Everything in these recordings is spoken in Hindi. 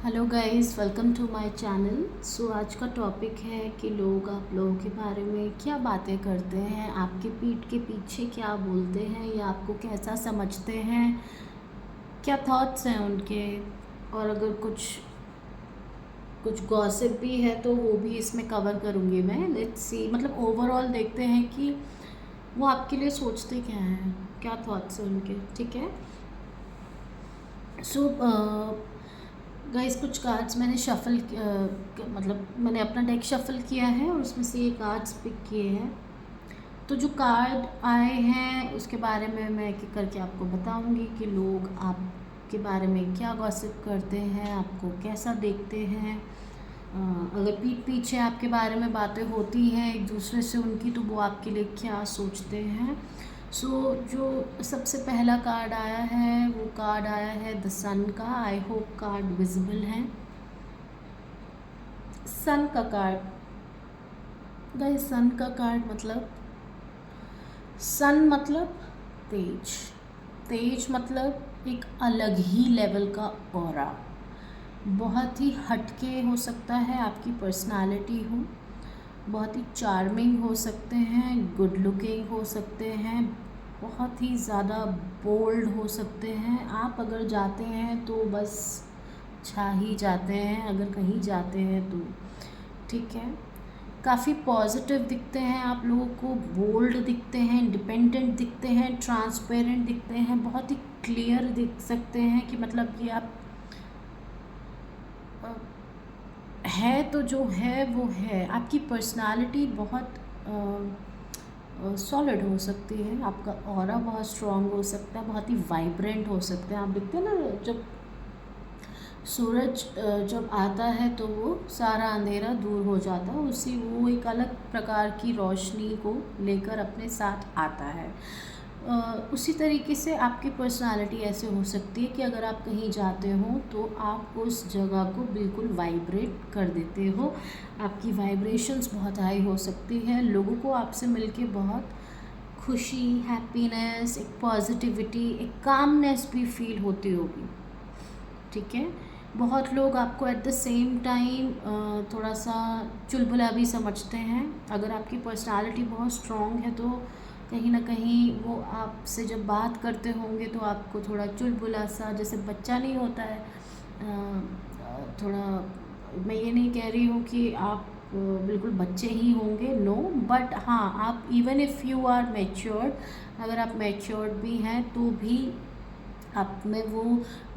Hello guys, welcome to my channel. So आज का टॉपिक है कि लोग आप लोगों के बारे में क्या बातें करते हैं, आपके पीठ के पीछे क्या बोलते हैं या आपको कैसा समझते हैं, क्या थॉट्स हैं उनके। और अगर कुछ कुछ गॉसिप भी है तो वो भी इसमें कवर करूँगी मैं। लेट्स सी, मतलब ओवरऑल देखते हैं कि वो आपके लिए सोचते क्या हैं, क्या थॉट्स हैं उनके। ठीक है। सो गाइस, कुछ कार्ड्स मैंने मतलब मैंने अपना डेक शफल किया है और उसमें से ये कार्ड्स पिक किए हैं। तो जो कार्ड आए हैं उसके बारे में मैं एक एक करके आपको बताऊंगी कि लोग आपके बारे में क्या गॉसिप करते हैं, आपको कैसा देखते हैं। अगर पीठ पीछे आपके बारे में बातें होती हैं एक दूसरे से उनकी, तो वो आपके लिए क्या सोचते हैं। सो जो सबसे पहला कार्ड आया है वो कार्ड आया है द सन का। आई होप कार्ड विजिबल है। सन का कार्ड, गाइस सन का कार्ड मतलब, सन मतलब तेज। तेज मतलब एक अलग ही लेवल का ऑरा। बहुत ही हटके हो सकता है, आपकी पर्सनालिटी हो, बहुत ही चार्मिंग हो सकते हैं, गुड लुकिंग हो सकते हैं, बहुत ही ज़्यादा बोल्ड हो सकते हैं। आप अगर जाते हैं तो बस छा ही जाते हैं, अगर कहीं जाते हैं तो। ठीक है। काफ़ी पॉजिटिव दिखते हैं आप लोगों को, बोल्ड दिखते हैं, इंडिपेंडेंट दिखते हैं, ट्रांसपेरेंट दिखते हैं, बहुत ही क्लियर दिख सकते हैं कि मतलब कि आप है तो जो है वो है। आपकी पर्सनालिटी बहुत सॉलिड हो सकती है, आपका ऑरा बहुत स्ट्रॉन्ग हो सकता है, बहुत ही वाइब्रेंट हो सकते हैं। आप देखते हैं ना, जब सूरज जब आता है तो वो सारा अंधेरा दूर हो जाता है, उसी वो एक अलग प्रकार की रोशनी को लेकर अपने साथ आता है। उसी तरीके से आपकी पर्सनालिटी ऐसे हो सकती है कि अगर आप कहीं जाते हो तो आप उस जगह को बिल्कुल वाइब्रेट कर देते हो। आपकी वाइब्रेशंस बहुत हाई हो सकती है, लोगों को आपसे मिलके बहुत खुशी, हैप्पीनेस, एक पॉजिटिविटी, एक कामनेस भी फील होती होगी। ठीक है। बहुत लोग आपको एट द सेम टाइम थोड़ा सा चुलबुला भी समझते हैं। अगर आपकी पर्सनालिटी बहुत स्ट्रॉन्ग है तो कहीं ना कहीं वो आपसे जब बात करते होंगे तो आपको थोड़ा चुलबुला सा, जैसे बच्चा नहीं होता है, थोड़ा। मैं ये नहीं कह रही हूँ कि आप बिल्कुल बच्चे ही होंगे, नो, बट हाँ, आप even if you are matured, अगर आप मैच्योर्ड भी हैं तो भी आप में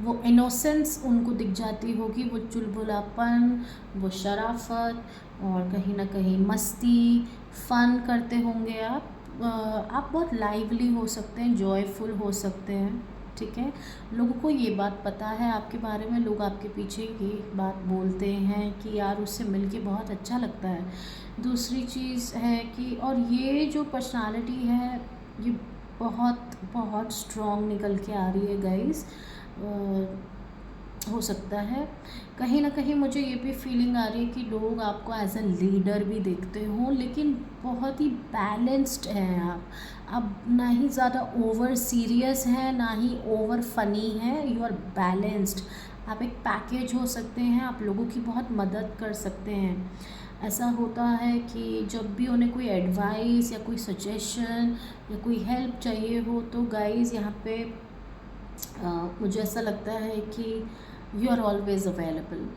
वो इनोसेंस उनको दिख जाती होगी, वो चुलबुलापन, वो शराफत, और कहीं ना कहीं मस्ती, फन करते होंगे आप। आप बहुत लाइवली हो सकते हैं, जॉयफुल हो सकते हैं। ठीक है। लोगों को ये बात पता है आपके बारे में, लोग आपके पीछे ये बात बोलते हैं कि यार उससे मिलके बहुत अच्छा लगता है। दूसरी चीज़ है कि, और ये जो पर्सनालिटी है ये बहुत बहुत स्ट्रॉन्ग निकल के आ रही है गाइस। हो सकता है कहीं ना कहीं मुझे ये भी फीलिंग आ रही है कि लोग आपको एज अ लीडर भी देखते हों, लेकिन बहुत ही बैलेंस्ड हैं आप। अब ना ही ज़्यादा ओवर सीरियस हैं, ना ही ओवर फनी हैं, यू आर बैलेंस्ड। आप एक पैकेज हो सकते हैं, आप लोगों की बहुत मदद कर सकते हैं। ऐसा होता है कि जब भी उन्हें कोई एडवाइस या कोई सजेशन या कोई हेल्प चाहिए हो तो गाइस यहाँ पे मुझे ऐसा लगता है कि you are always available.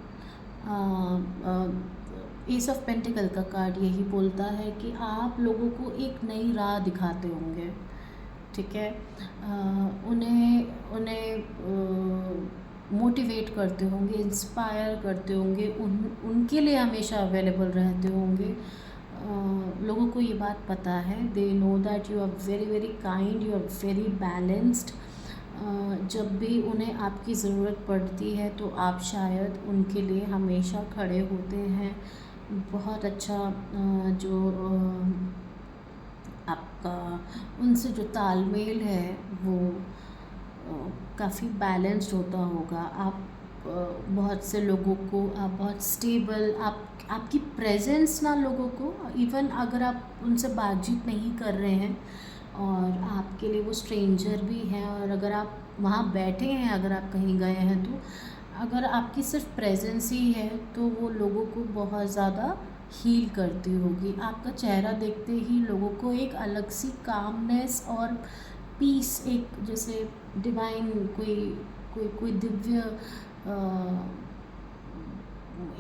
Ace of pentacle का कार्ड यही बोलता है कि आप लोगों को एक नई राह दिखाते होंगे। ठीक है। उन्हें उन्हें मोटिवेट करते होंगे, इंस्पायर करते होंगे, उनके लिए हमेशा अवेलेबल रहते होंगे। लोगों को ये बात पता है, they know that you are very very kind, you are very balanced. जब भी उन्हें आपकी ज़रूरत पड़ती है तो आप शायद उनके लिए हमेशा खड़े होते हैं। बहुत अच्छा जो आपका उनसे जो तालमेल है वो काफ़ी बैलेंस्ड होता होगा। आप बहुत से लोगों को आप बहुत स्टेबल, आपकी प्रेजेंस ना लोगों को, इवन अगर आप उनसे बातचीत नहीं कर रहे हैं और आपके लिए वो स्ट्रेंजर भी हैं, और अगर आप वहाँ बैठे हैं, अगर आप कहीं गए हैं तो अगर आपकी सिर्फ प्रेजेंस ही है तो वो लोगों को बहुत ज़्यादा हील करती होगी। आपका चेहरा देखते ही लोगों को एक अलग सी कामनेस और पीस, एक जैसे डिवाइन कोई कोई कोई दिव्य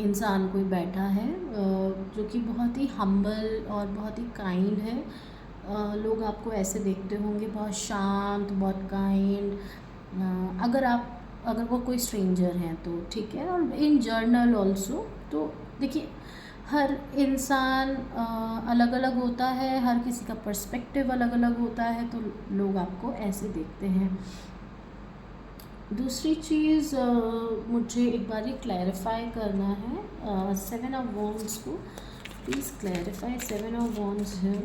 इंसान कोई बैठा है जो कि बहुत ही हम्बल और बहुत ही काइंड है। लोग आपको ऐसे देखते होंगे, बहुत शांत, बहुत काइंड। अगर वो कोई स्ट्रेंजर हैं तो ठीक है, और इन जर्नल ऑल्सो। तो देखिए, हर इंसान अलग अलग होता है, हर किसी का पर्सपेक्टिव अलग अलग होता है, तो लोग आपको ऐसे देखते हैं। दूसरी चीज़ मुझे एक बार क्लैरिफाई करना है 7 ऑफ वॉन्ड्स को। प्लीज़ क्लैरिफाई 7 ऑफ वॉन्ड्स है।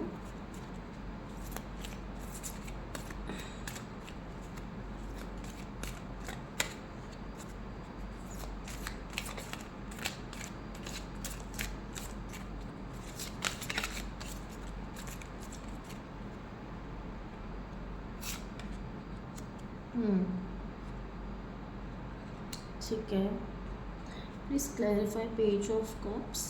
ठीक है, please clarify page of cups.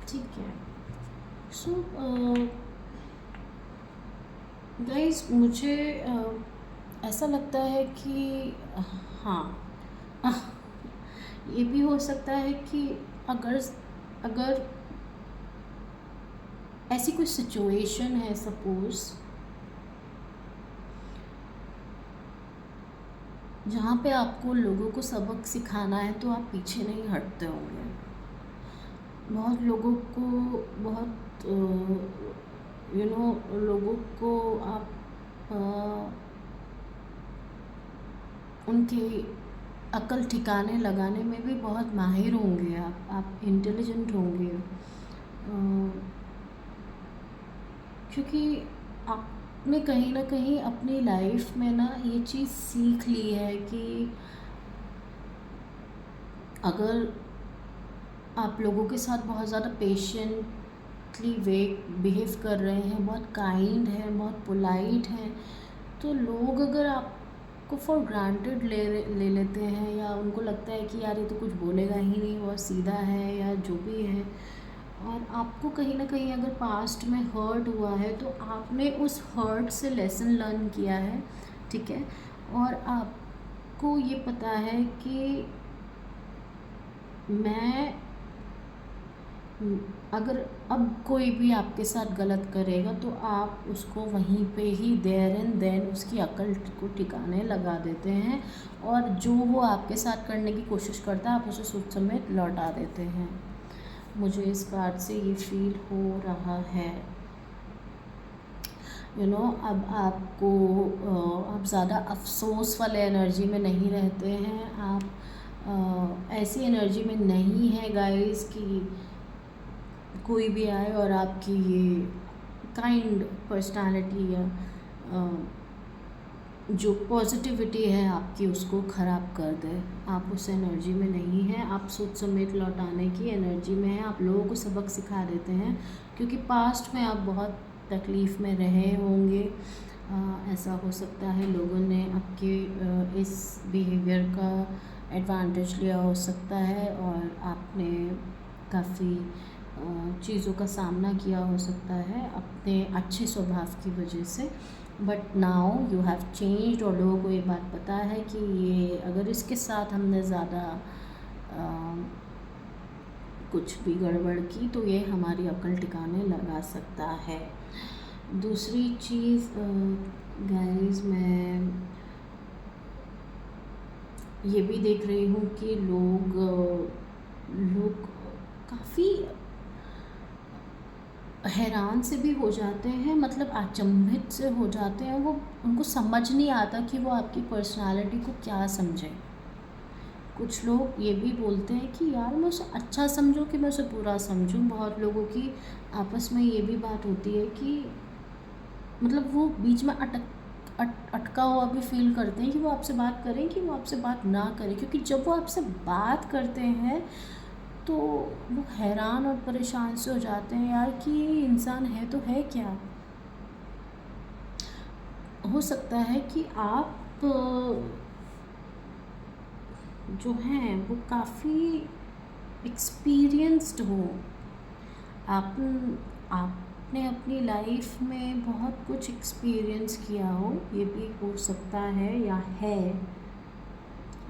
ठीक है, सो गाइस, मुझे ऐसा लगता है कि हाँ, ये भी हो सकता है कि अगर अगर ऐसी कोई सिचुएशन है, सपोज़, जहाँ पे आपको लोगों को सबक सिखाना है, तो आप पीछे नहीं हटते होंगे। बहुत लोगों को, बहुत लोगों को आप उनकी अकल ठिकाने लगाने में भी बहुत माहिर होंगे। आप इंटेलिजेंट होंगे, क्योंकि आपने कहीं ना कहीं अपनी लाइफ में ना ये चीज़ सीख ली है कि अगर आप लोगों के साथ बहुत ज़्यादा पेशेंटली बिहेव कर रहे हैं, बहुत काइंड हैं, बहुत पोलाइट हैं, तो लोग अगर आपको फॉर ग्रांटेड ले लेते हैं, या उनको लगता है कि यार ये तो कुछ बोलेगा ही नहीं, बहुत सीधा है, या जो भी है, और आपको कहीं ना कहीं अगर पास्ट में हर्ट हुआ है, तो आपने उस हर्ट से लेसन लर्न किया है, ठीक है, और आपको ये पता है कि मैं अगर अब कोई भी आपके साथ गलत करेगा, तो आप उसको वहीं पे ही देयर एंड देन उसकी अकल को ठिकाने लगा देते हैं, और जो वो आपके साथ करने की कोशिश करता है, आप उसे सूद समेत लौटा देते हैं। मुझे इस कार्ड से ये फील हो रहा है। अब आपको आप ज़्यादा अफसोस वाले एनर्जी में नहीं रहते हैं। आप ऐसी एनर्जी में नहीं है गाइस कि कोई भी आए और आपकी ये काइंड पर्सनालिटी या जो पॉजिटिविटी है आपकी, उसको ख़राब कर दे। आप उस एनर्जी में नहीं हैं, आप सोच समेत लौटाने की एनर्जी में हैं। आप लोगों को सबक सिखा देते हैं, क्योंकि पास्ट में आप बहुत तकलीफ़ में रहे होंगे। ऐसा हो सकता है लोगों ने आपके इस बिहेवियर का एडवांटेज लिया हो सकता है, और आपने काफ़ी चीज़ों का सामना किया हो सकता है अपने अच्छे स्वभाव की वजह से। But now you have changed, और लोगों को ये बात पता है कि ये अगर इसके साथ हमने ज़्यादा कुछ भी गड़बड़ की, तो ये हमारी अकल ठिकाने लगा सकता है। दूसरी चीज़ गाइस, मैं ये भी देख रही हूँ कि लोग काफ़ी हैरान से भी हो जाते हैं, मतलब अचंभित से हो जाते हैं। वो उनको समझ नहीं आता कि वो आपकी पर्सनालिटी को क्या समझे। कुछ लोग ये भी बोलते हैं कि यार मैं उसे अच्छा समझूं कि मैं उसे बुरा समझूं। बहुत लोगों की आपस में ये भी बात होती है कि मतलब वो बीच में अटका हुआ भी फील करते हैं कि वो आपसे बात करें कि वो आपसे बात ना करें, क्योंकि जब वो आपसे बात करते हैं तो वो हैरान और परेशान से हो जाते हैं यार कि ये इंसान है तो है क्या। हो सकता है कि आप जो हैं वो काफ़ी एक्सपीरियंस्ड हो, आप आपने अपनी लाइफ में बहुत कुछ एक्सपीरियंस किया हो, ये भी हो सकता है या है।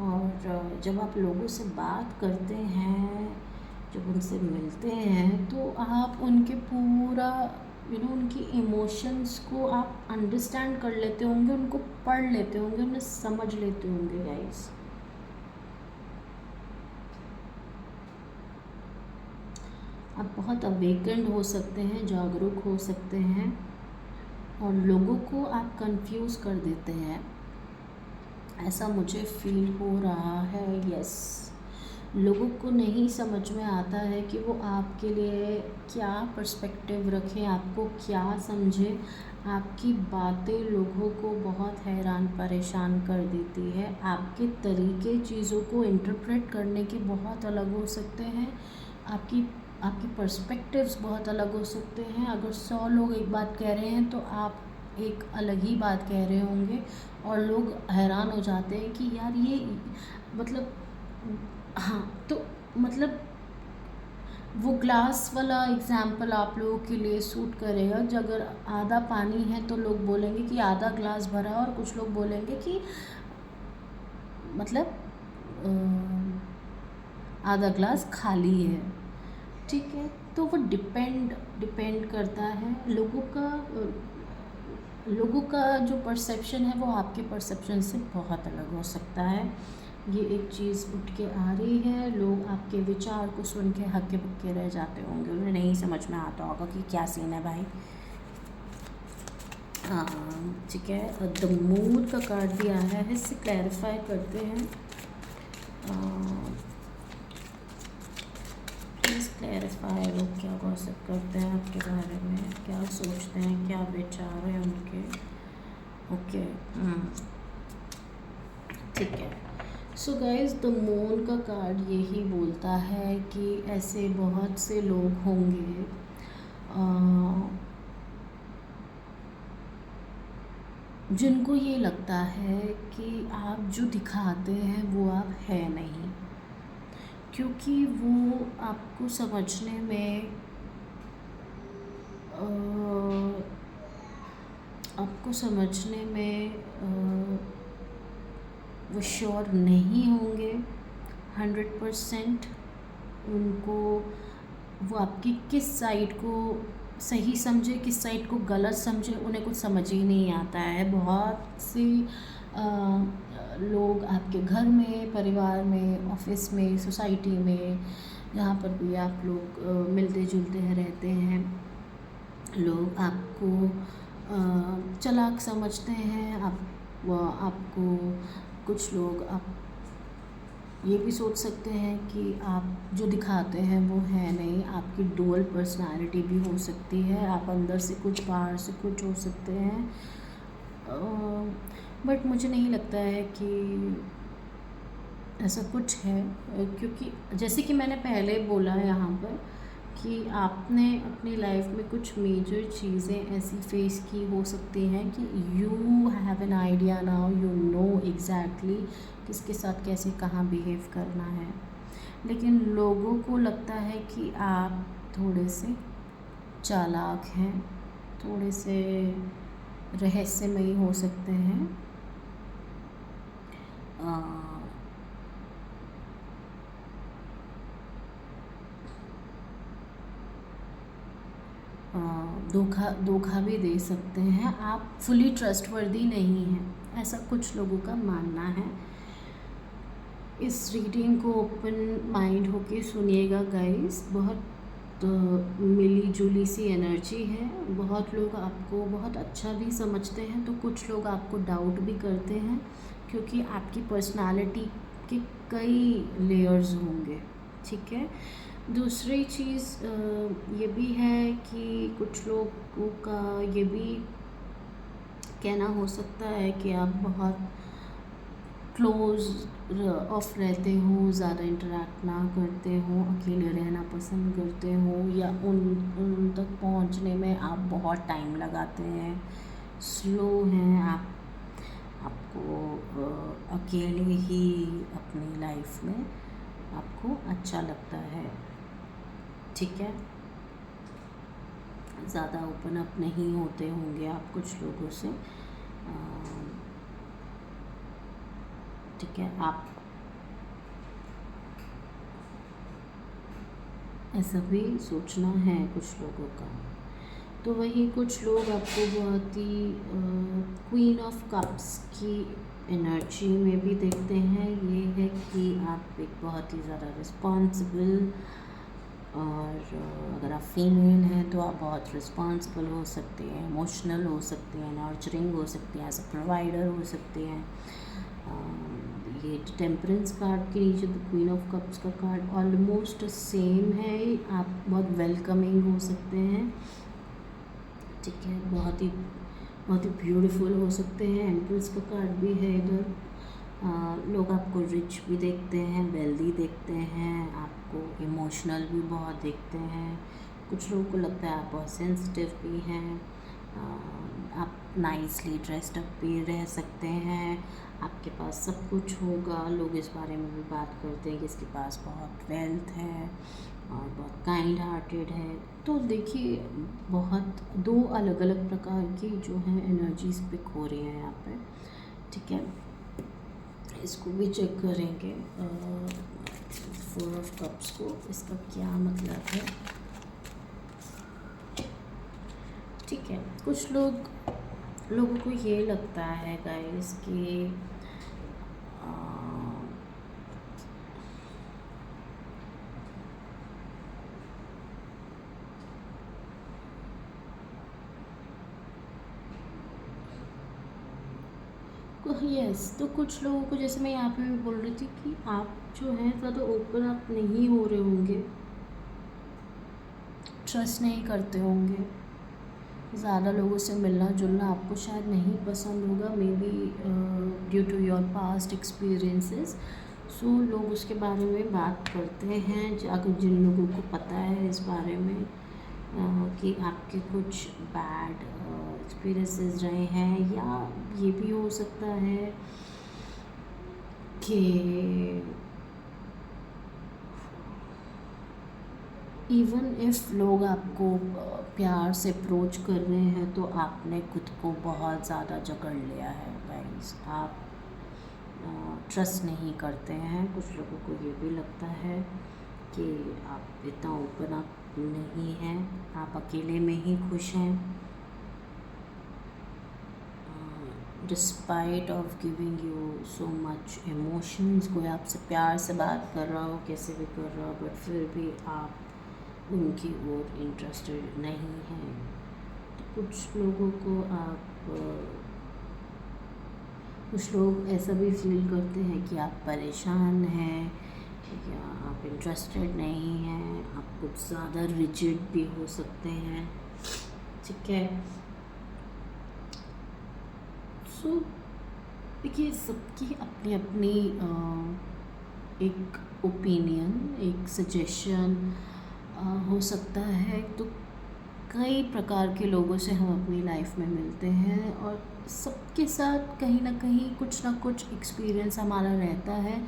और जब आप लोगों से बात करते हैं, जब उनसे मिलते हैं, तो आप उनके पूरा उनकी इमोशंस को आप अंडरस्टैंड कर लेते होंगे, उनको पढ़ लेते होंगे, उन्हें समझ लेते होंगे गाइस। आप बहुत अवेकेंड हो सकते हैं, जागरूक हो सकते हैं, और लोगों को आप कंफ्यूज कर देते हैं, ऐसा मुझे फील हो रहा है। यस, लोगों को नहीं समझ में आता है कि वो आपके लिए क्या पर्सपेक्टिव रखें, आपको क्या समझे। आपकी बातें लोगों को बहुत हैरान परेशान कर देती है। आपके तरीके चीज़ों को इंटरप्रेट करने के बहुत अलग हो सकते हैं। आपकी आपके पर्सपेक्टिव्स बहुत अलग हो सकते हैं। अगर 100 लोग एक बात कह रहे हैं तो आप एक अलग ही बात कह रहे होंगे, और लोग हैरान हो जाते हैं कि यार ये मतलब, हाँ, तो मतलब वो ग्लास वाला एग्जाम्पल आप लोगों के लिए सूट करेगा। जो अगर आधा पानी है तो लोग बोलेंगे कि आधा ग्लास भरा है, और कुछ लोग बोलेंगे कि मतलब आधा ग्लास खाली है। ठीक है, तो वो डिपेंड करता है लोगों का जो परसेप्शन है वो आपके परसेप्शन से बहुत अलग हो सकता है। ये एक चीज़ उठ के आ रही है, लोग आपके विचार को सुन के हक्के बक्के रह जाते होंगे, उन्हें नहीं समझ में आता होगा कि क्या सीन है भाई। हाँ, ठीक है, द मूड का कार्ड भी आया है, इससे क्लैरिफाई करते हैं। प्लीज़ क्लैरिफाई, लोग क्या गॉसिप करते हैं आपके बारे में, क्या सोचते हैं, क्या विचार हैं उनके। ओके, ठीक है। सो गाइज, द मून का कार्ड यही बोलता है कि ऐसे बहुत से लोग होंगे जिनको ये लगता है कि आप जो दिखाते हैं वो आप है नहीं, क्योंकि वो आपको समझने में वो श्योर नहीं होंगे 100%। उनको वो आपकी किस साइड को सही समझे, किस साइड को गलत समझे, उन्हें कुछ समझ ही नहीं आता है। बहुत सी लोग आपके घर में, परिवार में, ऑफिस में, सोसाइटी में, जहाँ पर भी आप लोग मिलते जुलते हैं, रहते हैं, लोग आपको चालाक समझते हैं। आपको कुछ लोग आप ये भी सोच सकते हैं कि आप जो दिखाते हैं वो है नहीं। आपकी डुअल पर्सनालिटी भी हो सकती है, आप अंदर से कुछ बाहर से कुछ हो सकते हैं। बट मुझे नहीं लगता है कि ऐसा कुछ है, क्योंकि जैसे कि मैंने पहले बोला यहाँ पर कि आपने अपनी लाइफ में कुछ मेजर चीज़ें ऐसी फेस की हो सकती हैं कि you have an idea now, you know exactly किसके साथ कैसे कहाँ बिहेव करना है। लेकिन लोगों को लगता है कि आप थोड़े से चालाक हैं, थोड़े से रहस्यमयी हो सकते हैं। धोखा भी दे सकते हैं। आप फुली ट्रस्टवर्दी नहीं हैं, ऐसा कुछ लोगों का मानना है। इस रीडिंग को ओपन माइंड होके सुनिएगा गाइस। बहुत मिली जुली सी एनर्जी है। बहुत लोग आपको बहुत अच्छा भी समझते हैं, तो कुछ लोग आपको डाउट भी करते हैं, क्योंकि आपकी पर्सनालिटी के कई लेयर्स होंगे। ठीक है, दूसरी चीज़ ये भी है कि कुछ लोगों का ये भी कहना हो सकता है कि आप बहुत क्लोज ऑफ रहते हो, ज़्यादा इंटरेक्ट ना करते हो, अकेले रहना पसंद करते हो, या उन उन तक पहुंचने में आप बहुत टाइम लगाते हैं, स्लो हैं आप, आपको अकेले ही अपनी लाइफ में आपको अच्छा लगता है, ठीक है। ज़्यादा ओपन अप नहीं होते होंगे आप कुछ लोगों से, ठीक है। आप ऐसा भी सोचना है कुछ लोगों का। तो वही कुछ लोग आपको बहुत ही क्वीन ऑफ कप्स की एनर्जी में भी देखते हैं। ये है कि आप एक बहुत ही ज़्यादा रिस्पॉन्सिबल, और अगर आप फीमेल हैं तो आप बहुत रिस्पॉन्सिबल हो सकते हैं, इमोशनल हो सकते हैं, नर्चरिंग हो सकते हैं, एज अ प्रोवाइडर हो सकते हैं। ये टेम्परेंस कार्ड के नीचे द क्वीन ऑफ कप्स का कार्ड ऑलमोस्ट सेम है। आप बहुत वेलकमिंग हो सकते हैं, ठीक है, बहुत ही ब्यूटीफुल हो सकते हैं। एम्प्रेस का कार्ड भी है इधर। लोग आपको रिच भी देखते हैं, वेल्दी देखते हैं, आपको इमोशनल भी बहुत देखते हैं। कुछ लोगों को लगता है आप बहुत सेंसिटिव भी हैं। आप नाइसली ड्रेस्ड अप भी रह सकते हैं, आपके पास सब कुछ होगा। लोग इस बारे में भी बात करते हैं कि इसके पास बहुत वेल्थ है और बहुत काइंड हार्टेड है। तो देखिए, बहुत दो अलग अलग प्रकार की जो है एनर्जीज पिक हो रही हैं यहाँ पे, ठीक है। इसको भी चेक करेंगे, 4 ऑफ कप्स को, इसका क्या मतलब है, ठीक है। कुछ लोगों को ये लगता है गाइस कि यस, तो कुछ लोगों को, जैसे मैं यहाँ पे भी बोल रही थी कि आप जो हैं ज़्यादा ओपन अप नहीं हो रहे होंगे, ट्रस्ट नहीं करते होंगे, ज़्यादा लोगों से मिलना जुलना आपको शायद नहीं पसंद होगा, maybe due to your past experiences. So लोग उसके बारे में बात करते हैं, अगर जिन लोगों को पता है इस बारे में कि आपके कुछ बैड एक्सपीरियंसेस रहे हैं, या ये भी हो सकता है कि इवन इफ़ लोग आपको प्यार से अप्रोच कर रहे हैं तो आपने खुद को बहुत ज़्यादा जकड़ लिया है गाइस, आप ट्रस्ट नहीं करते हैं। कुछ लोगों को ये भी लगता है कि आप इतना ओपन अप नहीं हैं, आप अकेले में ही खुश हैं, despite of giving you so much emotions. कोई आपसे प्यार से बात कर रहा हो, कैसे भी कर रहा हो, बट फिर भी आप उनकी ओर इंटरेस्टेड नहीं हैं। तो कुछ लोगों को कुछ लोग ऐसा भी फील करते हैं कि आप परेशान हैं, या आप इंटरेस्टेड नहीं हैं, आप कुछ ज़्यादा रिजिड भी हो सकते हैं, ठीक है। सो देखिए, सबकी अपनी अपनी एक ओपिनियन, एक सजेशन हो सकता है। तो कई प्रकार के लोगों से हम अपनी लाइफ में मिलते हैं, और सबके साथ कहीं ना कहीं कुछ ना कुछ एक्सपीरियंस हमारा रहता है।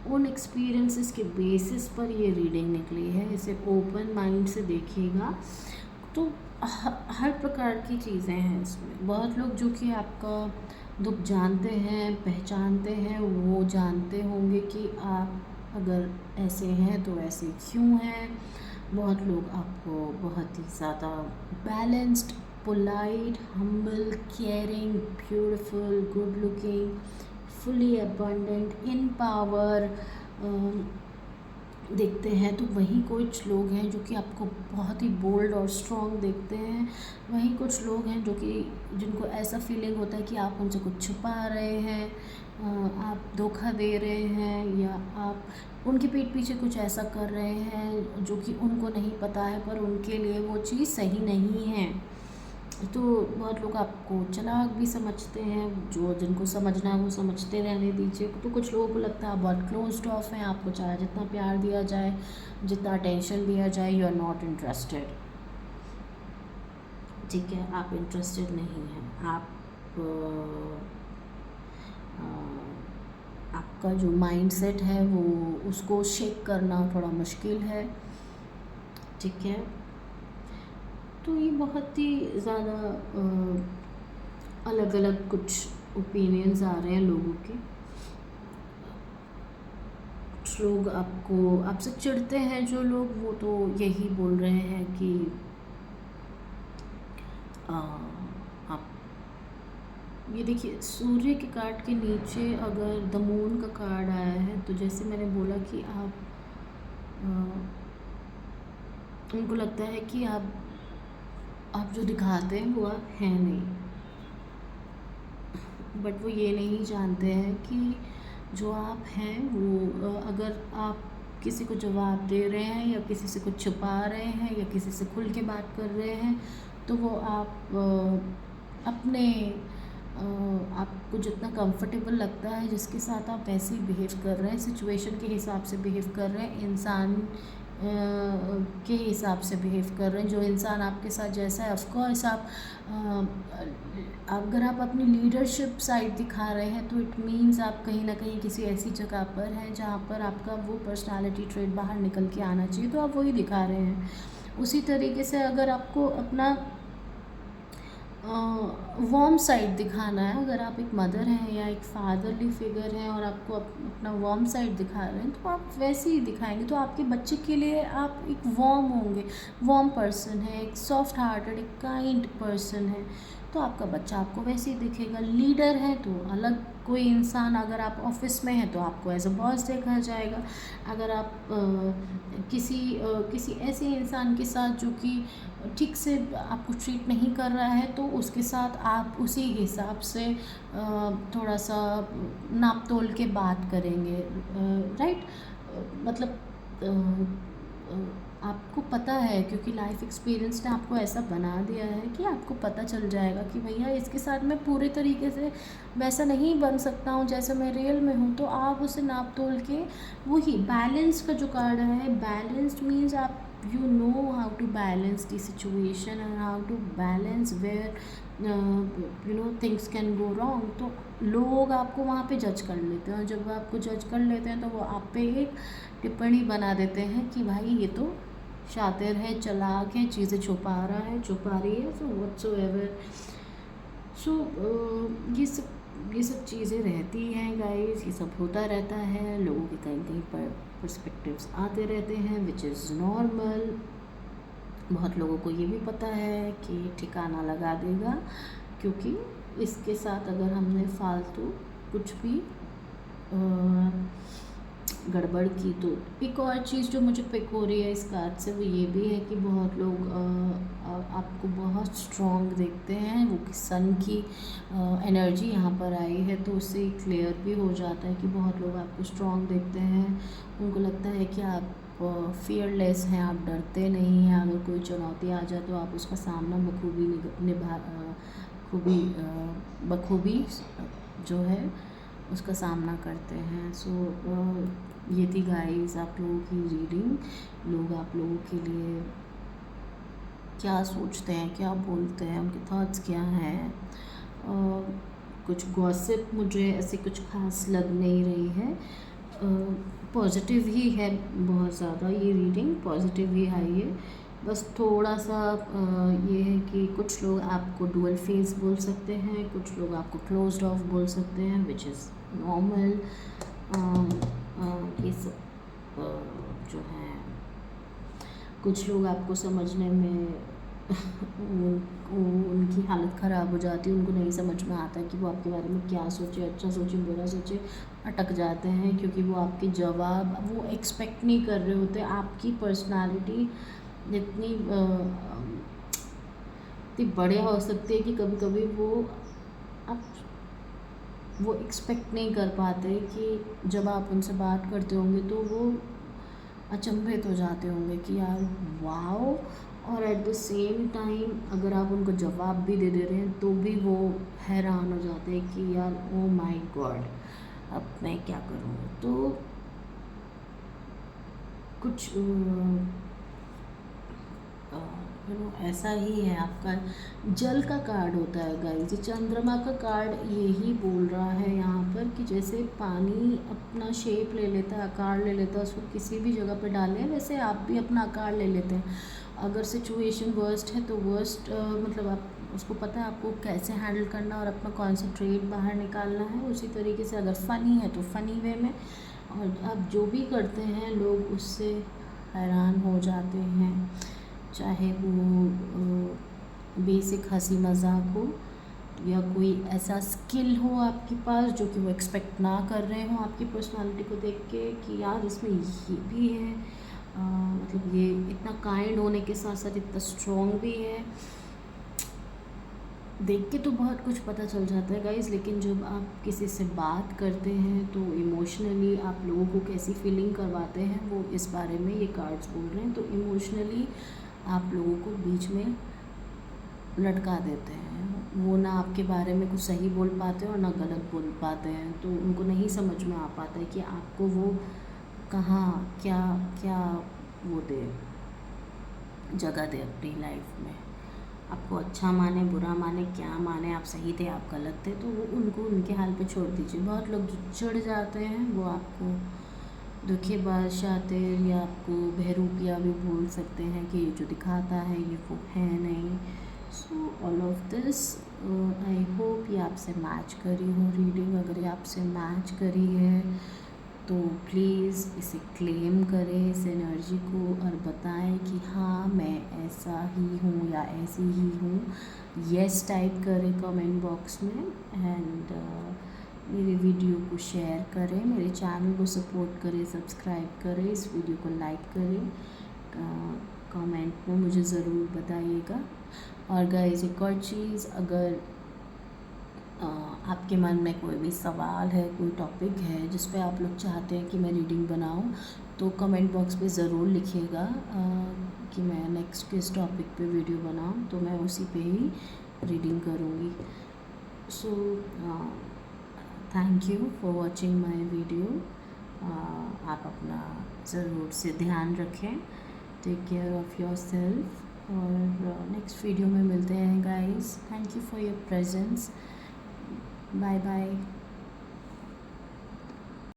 उन एक्सपीरियंसेस के बेसिस पर ये रीडिंग निकली है। इसे ओपन माइंड से देखिएगा, तो हर प्रकार की चीज़ें हैं इसमें। बहुत लोग जो कि आपका दुख जानते हैं, पहचानते हैं, वो जानते होंगे कि आप अगर ऐसे हैं तो ऐसे क्यों हैं। बहुत लोग आपको बहुत ही ज़्यादा balanced, polite, humble, caring, beautiful, good looking, fully abundant, in power देखते हैं। तो वहीं कुछ लोग हैं जो कि आपको बहुत ही बोल्ड और स्ट्रॉन्ग देखते हैं। वहीं कुछ लोग हैं जो कि जिनको ऐसा फीलिंग होता है कि आप उनसे कुछ छुपा रहे हैं, आप धोखा दे रहे हैं, या आप उनके पीठ पीछे कुछ ऐसा कर रहे हैं जो कि उनको नहीं पता है, पर उनके लिए वो चीज़ सही नहीं है। तो बहुत लोग आपको चालाक भी समझते हैं, जो जिनको समझना है वो समझते रहने दीजिए। तो कुछ लोगों को लगता है आप बहुत क्लोज्ड ऑफ हैं, आपको चाहे जितना प्यार दिया जाए, जितना अटेंशन दिया जाए, यू आर नॉट इंटरेस्टेड। ठीक है, आप इंटरेस्टेड नहीं हैं। आपका जो माइंडसेट है वो उसको शेक करना थोड़ा मुश्किल है। ठीक है, तो ये बहुत ही ज़्यादा अलग अलग कुछ ओपिनियंस आ रहे हैं लोगों के। कुछ लोग आपसे चिढ़ते हैं, जो लोग वो तो यही बोल रहे हैं कि आप ये देखिए, सूर्य के कार्ड के नीचे अगर द मून का कार्ड आया है, तो जैसे मैंने बोला कि उनको लगता है कि आप जो दिखाते हैं वो आप हैं नहीं, बट वो ये नहीं जानते हैं कि जो आप हैं वो अगर आप किसी को जवाब दे रहे हैं या किसी से कुछ छुपा रहे हैं या किसी से खुल के बात कर रहे हैं, तो वो आप अपने आपको जितना कंफर्टेबल लगता है जिसके साथ आप वैसे ही बिहेव कर रहे हैं, सिचुएशन के हिसाब से बिहेव कर रहे हैं, इंसान के हिसाब से बिहेव कर रहे हैं। जो इंसान आपके साथ जैसा है, ऑफकोर्स अगर आप अपनी लीडरशिप साइड दिखा रहे हैं तो इट मीन्स आप कहीं ना कहीं किसी ऐसी जगह पर हैं जहाँ पर आपका वो पर्सनालिटी ट्रेट बाहर निकल के आना चाहिए, तो आप वही दिखा रहे हैं। उसी तरीके से अगर आपको अपना वार्म साइड दिखाना है, अगर आप एक मदर हैं या एक फादरली फिगर हैं और आपको अपना वार्म साइड दिखा रहे हैं, तो आप वैसे ही दिखाएंगे। तो आपके बच्चे के लिए आप एक वार्म होंगे, वार्म पर्सन है, एक सॉफ्ट हार्टेड, एक काइंड पर्सन है, तो आपका बच्चा आपको वैसे ही दिखेगा। लीडर है तो अलग कोई इंसान, अगर आप ऑफिस में हैं तो आपको एज अ बॉस देखा जाएगा। अगर आप किसी ऐसे इंसान के साथ जो कि ठीक से आपको ट्रीट नहीं कर रहा है, तो उसके साथ आप उसी हिसाब से थोड़ा सा नाप तोल के बात करेंगे, राइट। मतलब आपको पता है, क्योंकि लाइफ एक्सपीरियंस ने आपको ऐसा बना दिया है कि आपको पता चल जाएगा कि भैया इसके साथ मैं पूरे तरीके से वैसा नहीं बन सकता हूँ जैसे मैं रियल में हूँ। तो आप उसे नाप तोल के, वही बैलेंस का जो कार्ड है, बैलेंस्ड मीन्स आप you know how to balance the situation and how to balance where things can go wrong। तो लोग आपको वहाँ पे जज कर लेते हैं, और जब आपको जज कर लेते हैं तो वो आप पे एक टिप्पणी बना देते हैं कि भाई ये तो शातिर है, चालाक है, चीज़ें छुपा रही है, सो व्हाटसोएवर। सो ये सब चीज़ें रहती हैं गाइस, ये सब होता रहता है। लोगों के कहीं कहीं पर पर्सपेक्टिव्स आते रहते हैं, विच इज़ नॉर्मल। बहुत लोगों को ये भी पता है कि ठिकाना लगा देगा, क्योंकि इसके साथ अगर हमने फालतू कुछ भी गड़बड़ की। तो एक और चीज़ जो मुझे पिक हो रही है इस कार्ड से, वो ये भी है कि बहुत लोग आपको बहुत स्ट्रॉन्ग देखते हैं। वो सन की एनर्जी यहाँ पर आई है, तो उससे क्लियर भी हो जाता है कि बहुत लोग आपको स्ट्रॉन्ग देखते हैं। उनको लगता है कि आप फियरलेस हैं, आप डरते नहीं हैं। अगर कोई चुनौती आ जाए तो आप उसका सामना बखूबी जो है उसका सामना करते हैं। सो ये थी गाइस आप लोगों की रीडिंग। लोग आप लोगों के लिए क्या सोचते हैं, क्या बोलते हैं, उनके थॉट्स क्या हैं। कुछ गॉसिप मुझे ऐसे कुछ खास लग नहीं रही है, पॉजिटिव ही है, बहुत ज़्यादा ये रीडिंग पॉजिटिव ही आई है। बस थोड़ा सा ये है कि कुछ लोग आपको डुअल फेस बोल सकते हैं, कुछ लोग आपको क्लोज्ड ऑफ बोल सकते हैं, विच इज़ नॉर्मल। ये सब जो है, कुछ लोग आपको समझने में उनकी हालत ख़राब हो जाती है, उनको नहीं समझ में आता कि वो आपके बारे में क्या सोचे, अच्छा सोचे, बुरा सोचे, अटक जाते हैं, क्योंकि वो आपके जवाब वो एक्सपेक्ट नहीं कर रहे होते। आपकी पर्सनालिटी इतनी बढ़िया हो सकती है कि कभी कभी वो एक्सपेक्ट नहीं कर पाते कि जब आप उनसे बात करते होंगे तो वो अचंभित हो जाते होंगे कि यार वाओ, और एट द सेम टाइम अगर आप उनको जवाब भी दे रहे हैं तो भी वो हैरान हो जाते हैं कि यार ओ माय गॉड, अब मैं क्या करूँ। तो कुछ ऐसा ही है। आपका जल का कार्ड होता है गाइस, ये चंद्रमा का कार्ड यही बोल रहा है यहाँ पर कि जैसे पानी अपना शेप ले लेता है, आकार ले लेता है, उसको किसी भी जगह पर डालें, वैसे आप भी अपना आकार ले लेते हैं। अगर सिचुएशन वर्स्ट है तो वर्स्ट मतलब आप उसको पता है आपको कैसे हैंडल करना और अपना कॉन्सेंट्रेट बाहर निकालना है। उसी तरीके से अगर फ़नी है तो फ़नी वे में, और आप जो भी करते हैं लोग उससे हैरान हो जाते हैं, चाहे वो बेसिक हंसी मजाक हो या कोई ऐसा स्किल हो आपके पास जो कि वो एक्सपेक्ट ना कर रहे हो आपकी पर्सनालिटी को देख के कि यार इसमें ये भी है, मतलब ये इतना काइंड होने के साथ साथ इतना स्ट्रॉन्ग भी है। देख के तो बहुत कुछ पता चल जाता है गाइज़, लेकिन जब आप किसी से बात करते हैं तो इमोशनली आप लोगों को कैसी फीलिंग करवाते हैं वो इस बारे में ये कार्ड्स बोल रहे हैं। तो इमोशनली आप लोगों को बीच में लटका देते हैं, वो ना आपके बारे में कुछ सही बोल पाते हैं और ना गलत बोल पाते हैं। तो उनको नहीं समझ में आ पाता है कि आपको वो कहाँ क्या क्या वो दे, जगह दे अपनी लाइफ में। आपको अच्छा माने बुरा माने क्या माने, आप सही थे आप गलत थे, तो वो उनको उनके हाल पे छोड़ दीजिए। बहुत लोग जो चिढ़ जाते हैं वो आपको धोखेबाज शातिर या आपको बहरूपिया भी बोल सकते हैं कि ये जो दिखाता है ये वो है नहीं। So all of this I hope ये आपसे मैच करी हो रीडिंग। अगर ये आपसे मैच करी है तो प्लीज़ इसे क्लेम करें इस एनर्जी को और बताएं कि हाँ मैं ऐसा ही हूँ या ऐसी ही हूँ। येस टाइप करें कमेंट बॉक्स में। एंड मेरे वीडियो को शेयर करें, मेरे चैनल को सपोर्ट करें, सब्सक्राइब करें, इस वीडियो को लाइक करें, कमेंट में मुझे ज़रूर बताइएगा। और गाइस एक और चीज़, अगर आपके मन में कोई भी सवाल है, कोई टॉपिक है जिस पे आप लोग चाहते हैं कि मैं रीडिंग बनाऊं, तो कमेंट बॉक्स पे ज़रूर लिखिएगा कि मैं नेक्स्ट किस टॉपिक पे वीडियो बनाऊं, तो मैं उसी पे ही रीडिंग करूँगी। So thank you for watching my video. आप अपना ज़रूर से ध्यान रखें, take care of yourself, और नेक्स्ट वीडियो में मिलते हैं guys. Thank you for your presence. Bye bye.